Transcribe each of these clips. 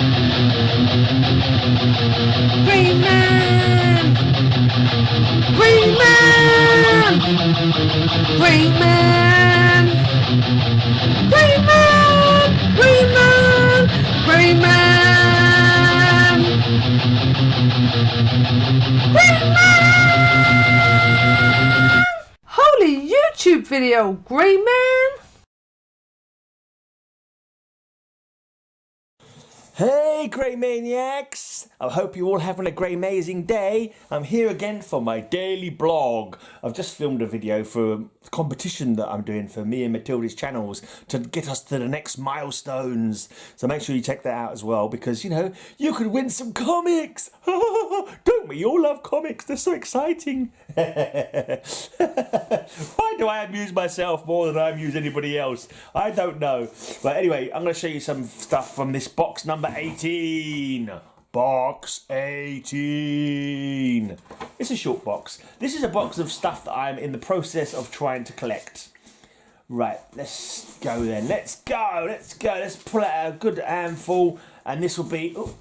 Green Man! Green Man! Green Man! Green Man! Green Man! Green Man! Green Man! Holy YouTube video, Green Man! Hey Grey Maniacs! I hope you're all having a great amazing day. I'm here again for my daily blog. I've just filmed a video for a competition that I'm doing for me and Matilda's channels to get us to the next milestones. So make sure you check that out as well because, you know, you could win some comics! Don't we all love comics? They're so exciting! Why do I amuse myself more than I amuse anybody else? I don't know. But anyway, I'm going to show you some stuff from this box number 18. Box 18. It's a short box. This is a box of stuff that I'm in the process of trying to collect. Right, let's go then. Let's go. Let's pull out a good handful. And this will be... Oh,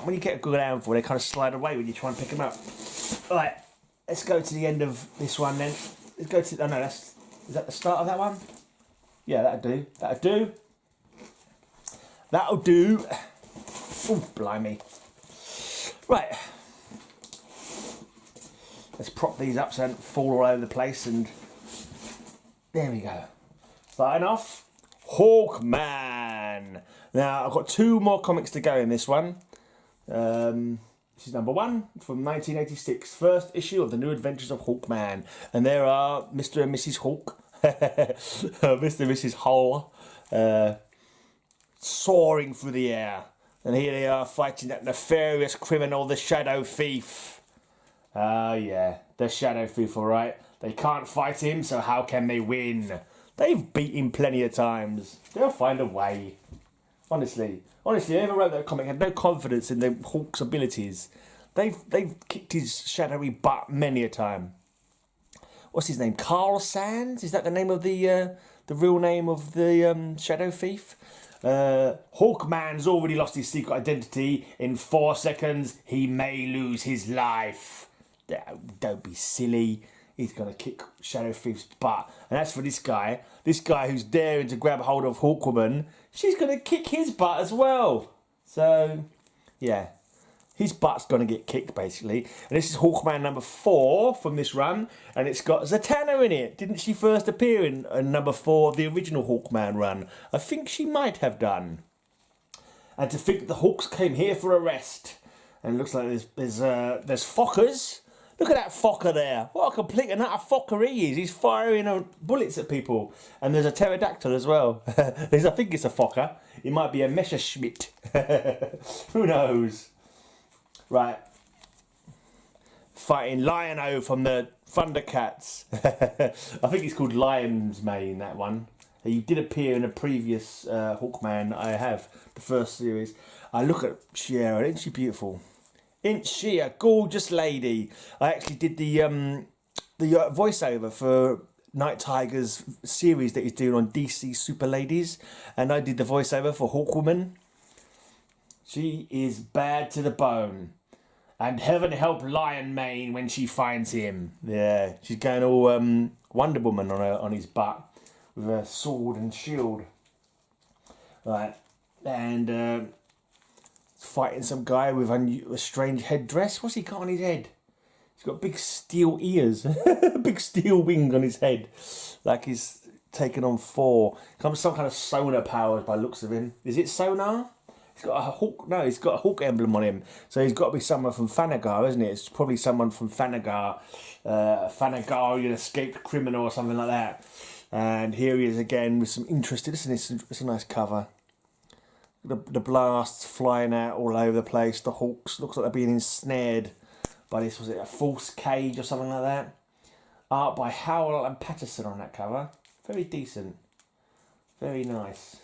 when you get a good handful, they kind of slide away when you try and pick them up. Right, let's go to the end of this one then. Let's go to... Oh no, is that the start of that one? Yeah, that'll do. That'll do. Oh, blimey. Right. Let's prop these up so they don't fall all over the place and... There we go. Starting off, Hawkman. Now, I've got two more comics to go in this one. This is number 1 from 1986. First issue of the New Adventures of Hawkman. And there are Mr. and Mrs. Hawk. Mr. and Mrs. Hull. Soaring through the air. And here they are fighting that nefarious criminal, the Shadow Thief. Oh yeah, the Shadow Thief, alright. They can't fight him, so how can they win? They've beat him plenty of times. They'll find a way. Honestly, whoever wrote that comic had no confidence in the Hulk's abilities. They've kicked his shadowy butt many a time. What's his name? Carl Sands? Is that the name of the real name of the Shadow Thief? Hawkman's already lost his secret identity. In 4 seconds, he may lose his life. Don't be silly. He's going to kick Shadow Thief's butt. And as for this guy who's daring to grab hold of Hawkwoman, she's going to kick his butt as well. So, yeah. His butt's going to get kicked, basically. And this is Hawkman number 4 from this run. And it's got Zatanna in it. Didn't she first appear in number 4 of the original Hawkman run? I think she might have done. And to think that the Hawks came here for a rest. And it looks like there's Fockers. Look at that Fokker there. What a complete and utter Fokker he is. He's firing bullets at people. And there's a pterodactyl as well. I think it's a Fokker. It might be a Messerschmitt. Who knows? Right. Fighting Lion-O from the Thundercats. I think it's called Lion's Mane, that one. He did appear in a previous Hawkman I have, the first series. I look at Shiera, isn't she beautiful? Isn't she a gorgeous lady? I actually did the voiceover for Night Tiger's series that he's doing on DC Super Ladies. And I did the voiceover for Hawkwoman. She is bad to the bone. And heaven help Lion Mane when she finds him. Yeah, she's going all Wonder Woman on his butt with a sword and shield. Right, and fighting some guy with a strange headdress. What's he got on his head? He's got big steel ears, big steel wings on his head, like he's taken on 4. Comes some kind of sonar powers by the looks of him. Is it sonar? He's got a hawk. No, he's got a hawk emblem on him. So he's got to be someone from Thanagar, isn't it? It's probably someone from Thanagar, Thanagarian escaped criminal or something like that. And here he is again with some interesting. Listen, it's a nice cover. The blasts flying out all over the place. The hawks looks like they're being ensnared by this. Was it a false cage or something like that? Art by Howell and Patterson on that cover. Very decent. Very nice.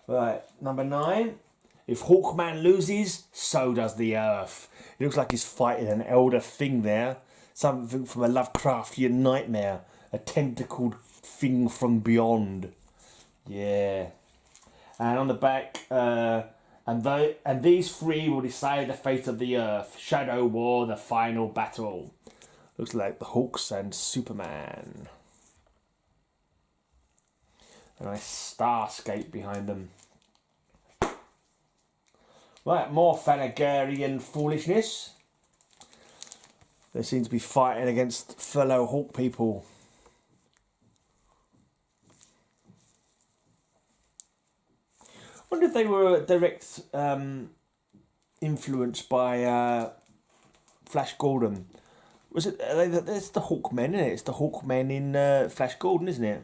Right, number 9. If Hawkman loses, so does the Earth. It looks like he's fighting an elder thing there. Something from a Lovecraftian nightmare. A tentacled thing from beyond. Yeah. And on the back, and these three will decide the fate of the Earth. Shadow War, the final battle. Looks like the Hulks and Superman. A nice starscape behind them. Right, more Thanagarian foolishness. They seem to be fighting against fellow Hulk people. I wonder if they were direct influenced by Flash Gordon. Was it? It's the Hawkmen, isn't it? It's the Hawkmen in Flash Gordon, isn't it?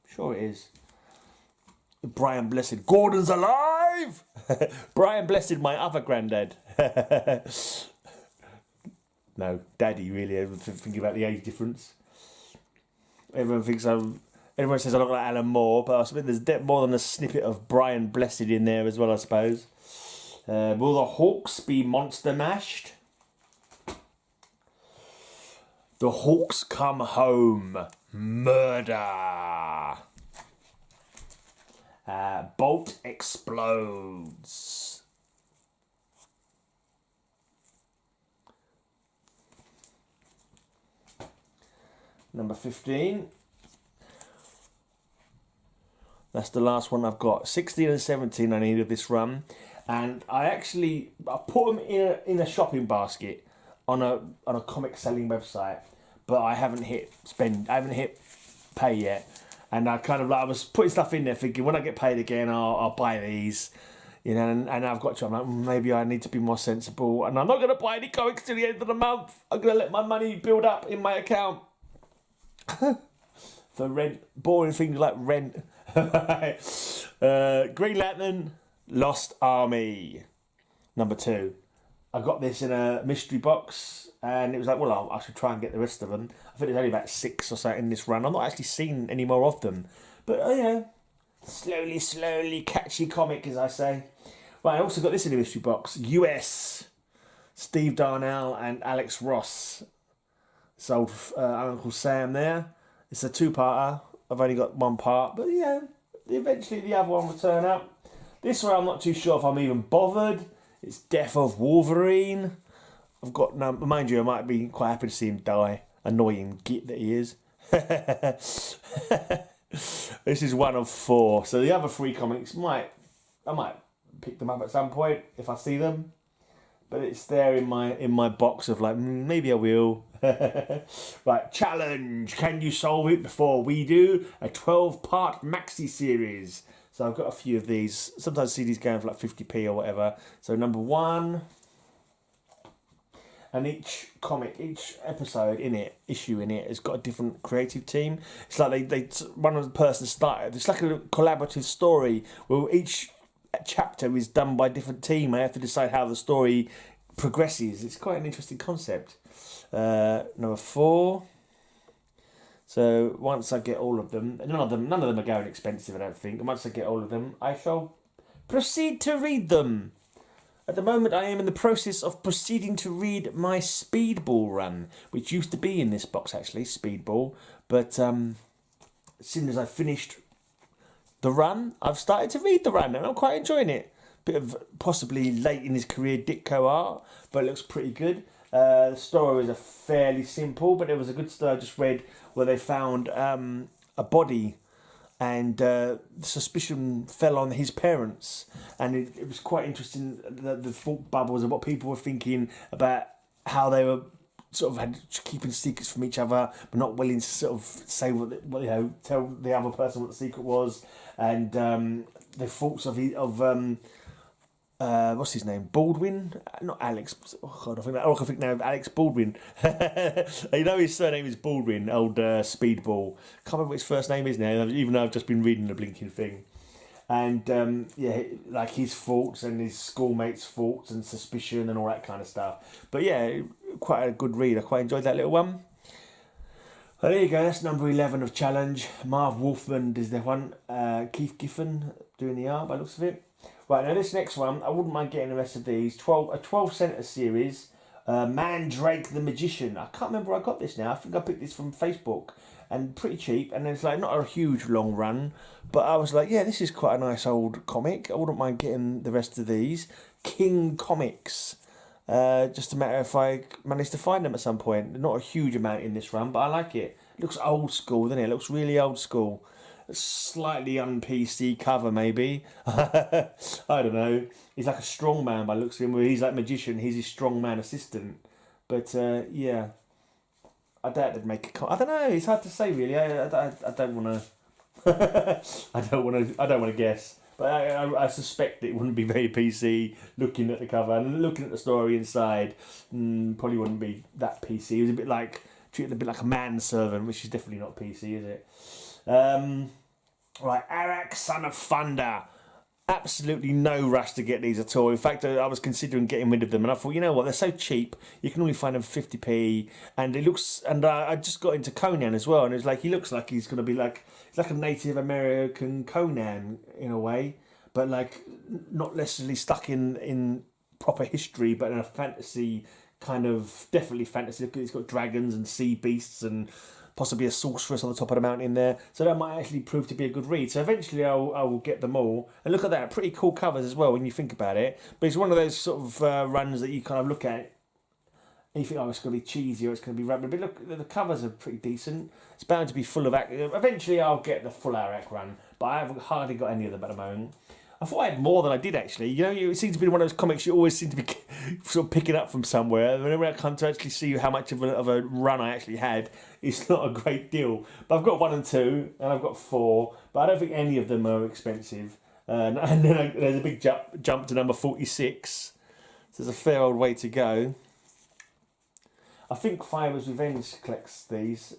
Sure it is. Brian Blessed. Gordon's alive! Brian Blessed, my other granddad. No, Daddy, really. Thinking about the age difference. Everyone says I look like Alan Moore, but I suppose there's more than a snippet of Brian Blessed in there as well, I suppose. Will the Hawks be monster mashed? The Hawks come home. Murder. Bolt explodes. Number 15. That's the last one I've got. 16 and 17 I need of this run. And I put them in a shopping basket on a comic selling website, but I haven't hit pay yet. And I was putting stuff in there thinking when I get paid again I'll buy these, you know, and I've got to, I'm like, maybe I need to be more sensible and I'm not going to buy any comics till the end of the month. I'm going to let my money build up in my account for rent, boring things like rent. Green Lantern, Lost Army, number 2. I got this in a mystery box and it was like, well, I should try and get the rest of them. I think there's only about 6 or so in this run. I've not actually seen any more of them. But, slowly, catchy comic, as I say. Right, I also got this in a mystery box. US. Steve Darnell and Alex Ross. It's old Uncle Sam there. It's a 2-parter. I've only got 1 part. But, eventually the other one will turn up. This one I'm not too sure if I'm even bothered. It's Death of Wolverine. I've got, mind you, I might be quite happy to see him die. Annoying git that he is. This is 1 of 4. So the other 3 comics I might pick them up at some point if I see them. But it's there in my box of like, maybe I will. Right, challenge. Can you solve it before we do? A 12-part maxi series. So I've got a few of these. Sometimes I see these going for like 50p or whatever. So number 1. And each issue in it has got a different creative team. It's like one of the persons started. It's like a collaborative story where each chapter is done by a different team. I have to decide how the story progresses. It's quite an interesting concept. Number 4. So once I get all of them, none of them are going expensive, I don't think. And once I get all of them, I shall proceed to read them. At the moment, I am in the process of proceeding to read my Speedball run, which used to be in this box, actually, Speedball. But as soon as I finished the run, I've started to read the run, and I'm quite enjoying it. Bit of possibly late in his career Ditko art, but it looks pretty good. The stories are fairly simple, but there was a good story I just read where they found a body and suspicion fell on his parents, and it was quite interesting, the thought bubbles of what people were thinking about how they were sort of keeping secrets from each other but not willing to sort of say tell the other person what the secret was, and the thoughts of what's his name? Baldwin? Not Alex. Oh God, I think now of Alex Baldwin. You know his surname is Baldwin, old Speedball. Can't remember what his first name is now, even though I've just been reading the blinking thing. And like his faults and his schoolmates' faults and suspicion and all that kind of stuff. But yeah, quite a good read. I quite enjoyed that little one. Well, there you go. That's number 11 of Challenge. Marv Wolfman does the one. Keith Giffen doing the art by the looks of it. Right, now this next one, I wouldn't mind getting the rest of these. A 12-center series, Mandrake the Magician. I can't remember where I got this now. I think I picked this from Facebook. and pretty cheap, and it's like not a huge long run, but I was like, yeah, this is quite a nice old comic. I wouldn't mind getting the rest of these. King Comics. Just a matter if I manage to find them at some point. Not a huge amount in this run, but I like it. It looks old school, doesn't it? It looks really old school. A slightly un-PC cover, maybe. I don't know. He's like a strongman by the looks of him. Where he's like magician. He's his strongman assistant. But yeah, I doubt they'd make a. I don't know. It's hard to say, really. I don't want to. I don't want to guess. But I suspect it wouldn't be very PC. Looking at the cover and looking at the story inside, probably wouldn't be that PC. It was a bit like treated a bit like a manservant, which is definitely not PC, is it? Right, Arak, Son of Thunder. Absolutely no rush to get these at all. In fact, I was considering getting rid of them, and I thought, you know what, they're so cheap. You can only find them 50p, and it looks. And I just got into Conan as well, and it's like he looks like he's going to be like he's like a Native American Conan in a way, but like not necessarily stuck in proper history, but in a fantasy kind of definitely fantasy. He's got dragons and sea beasts and possibly a sorceress on the top of the mountain there. So that might actually prove to be a good read. So eventually I will get them all. And look at that, pretty cool covers as well when you think about it. But it's one of those sort of runs that you kind of look at and you think, oh, it's going to be cheesy or it's going to be rubber. But look, the covers are pretty decent. It's bound to be full of... Eventually I'll get the full Arak run, but I haven't hardly got any of them at the moment. I thought I had more than I did, actually. You know, it seems to be one of those comics you always seem to be sort of picking up from somewhere. Whenever I come to actually see how much of a run I actually had, it's not a great deal. But I've got 1 and 2, and I've got 4, but I don't think any of them are expensive. And then there's a big jump to number 46. So there's a fair old way to go. I think Fire's Revenge collects these,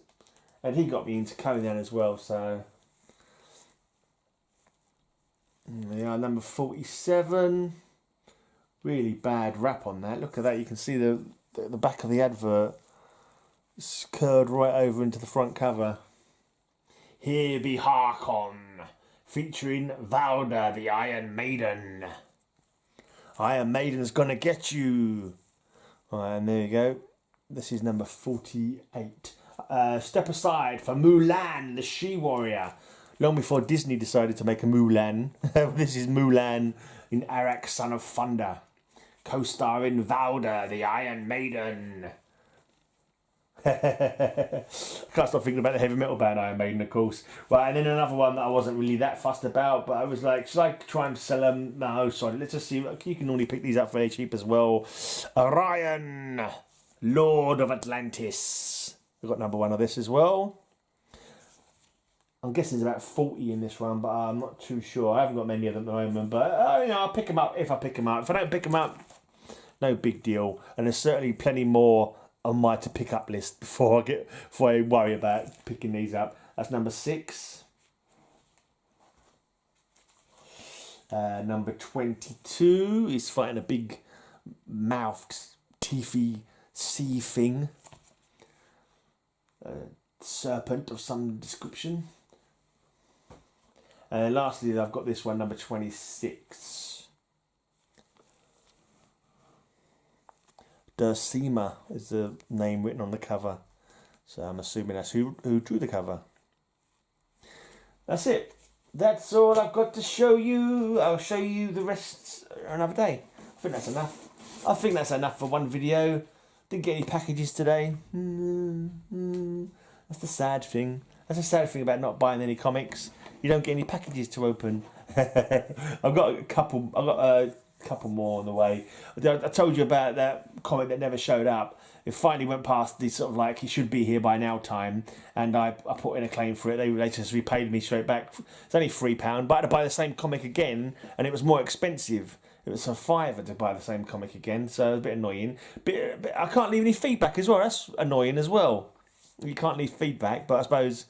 and he got me into Conan as well, so... Yeah, number 47. Really bad rap on that. Look at that. You can see the back of the advert. It's curled right over into the front cover. Here be Harkon, featuring Valda, the Iron Maiden. Iron Maiden's gonna get you. Alright, and there you go. This is number 48. Step aside for Mulan, the She-Warrior. Long before Disney decided to make a Mulan. This is Mulan in Arak, Son of Thunder. Co-starring Valda, the Iron Maiden. I can't stop thinking about the heavy metal band Iron Maiden, of course. Right, and then another one that I wasn't really that fussed about, but I was like, should I try and sell them? No, sorry, let's just see. You can only pick these up fairly cheap as well. Orion, Lord of Atlantis. We've got number 1 of this as well. I'm guessing there's about 40 in this one, but I'm not too sure. I haven't got many of them at the moment, but you know, I'll pick them up if I pick them up. If I don't pick them up, no big deal. And there's certainly plenty more on my to pick up list before I worry about picking these up. That's number 6. Number 22 is fighting a big mouthed, teethy sea thing. Serpent of some description. And lastly, I've got this one, number 26. Dursema is the name written on the cover. So I'm assuming that's who drew the cover. That's it. That's all I've got to show you. I'll show you the rest another day. I think that's enough. I think that's enough for one video. Didn't get any packages today. That's the sad thing. That's the sad thing about not buying any comics. You don't get any packages to open. I've got a couple. I've got a couple more on the way. I told you about that comic that never showed up. It finally went past the sort of like he should be here by now time, and I put in a claim for it. They just repaid me straight back. It's only £3, but I had to buy the same comic again, and it was more expensive. It was a £5 to buy the same comic again, so it was a bit annoying. But I can't leave any feedback as well. That's annoying as well. You can't leave feedback, but I suppose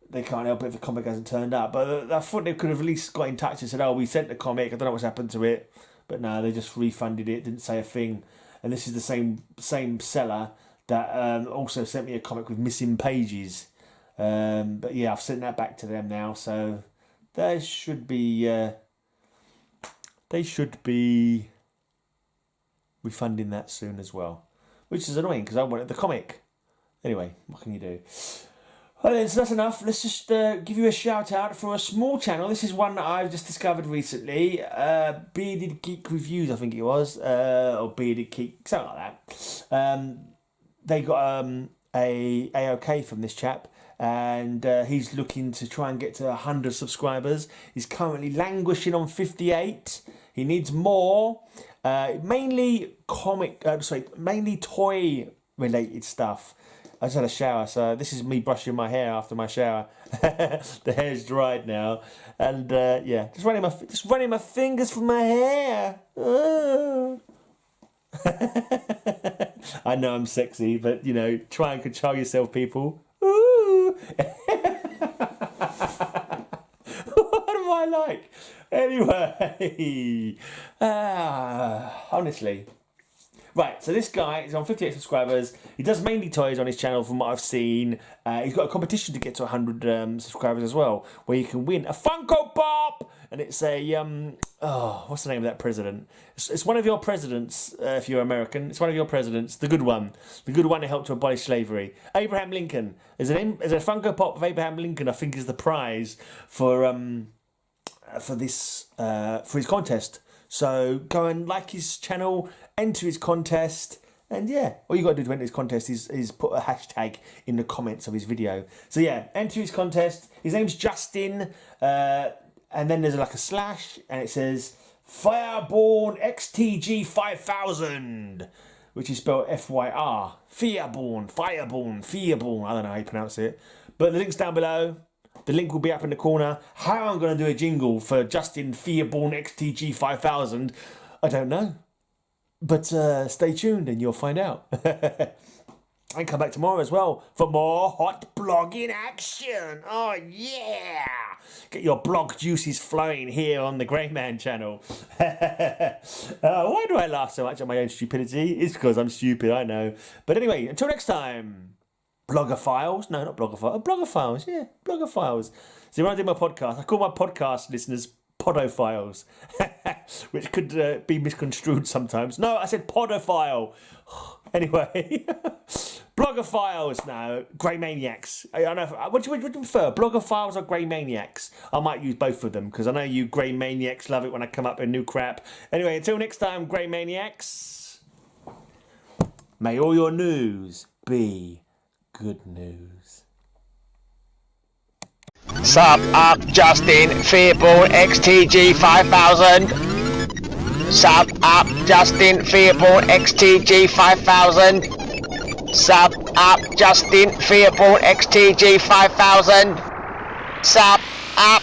they can't help it if the comic hasn't turned up. But I thought they could have at least got in touch and said, oh, we sent the comic, I don't know what's happened to it. But no, they just refunded it, didn't say a thing. And this is the same seller that also sent me a comic with missing pages. But yeah, I've sent that back to them now, so they should be refunding that soon as well. Which is annoying, because I wanted the comic. Anyway, what can you do? Well then, so that's enough. Let's just give you a shout out for a small channel. This is one that I've just discovered recently. Bearded Geek Reviews, I think it was. Or Bearded Geek, something like that. They got a AOK from this chap. And he's looking to try and get to 100 subscribers. He's currently languishing on 58. He needs more. Mainly toy related stuff. I just had a shower, so this is me brushing my hair after my shower. The hair's dried now, and yeah, just running my fingers through my hair. Oh. I know I'm sexy, but try and control yourself, people. Ooh. What am I like? Anyway, honestly. Right, so this guy is on 58 subscribers. He does mainly toys on his channel from what I've seen. He's got a competition to get to 100 subscribers as well, where you can win a Funko Pop! And it's a, what's the name of that president? It's one of your presidents, if you're American. It's one of your presidents, the good one. The good one who helped to abolish slavery. Abraham Lincoln. There's a Funko Pop of Abraham Lincoln, I think, is the prize for his contest. So go and like his channel, enter his contest, and yeah, all you got to do to enter his contest is put a hashtag in the comments of his video. So yeah, enter his contest. His name's Justin, and then there's like a slash, and it says Fireborn XTG 5000, which is spelled FYR. Fireborn. I don't know how you pronounce it, but the link's down below. The link will be up in the corner. How I'm going to do a jingle for Justin Fearborn XTG 5000, I don't know. But stay tuned and you'll find out. And come back tomorrow as well for more hot blogging action. Oh yeah! Get your blog juices flowing here on the Grey Man channel. Why do I laugh so much at my own stupidity? It's because I'm stupid, I know. But anyway, until next time. Blogger Files? No, not Blogger Files. Blogger Files, yeah. Blogger Files. So when I do my podcast, I call my podcast listeners podophiles, which could be misconstrued sometimes. No, I said podophile. Anyway, Blogger Files now. Grey Maniacs. I don't know. What do you prefer? Blogger Files or Grey Maniacs? I might use both of them because I know you Grey Maniacs love it when I come up with new crap. Anyway, until next time, Grey Maniacs, may all your news be good news. Sup up Justin Fearborn XTG 5000. Sup up Justin Fearborn XTG 5000. Sup up Justin Fearborn XTG 5000. Sup up.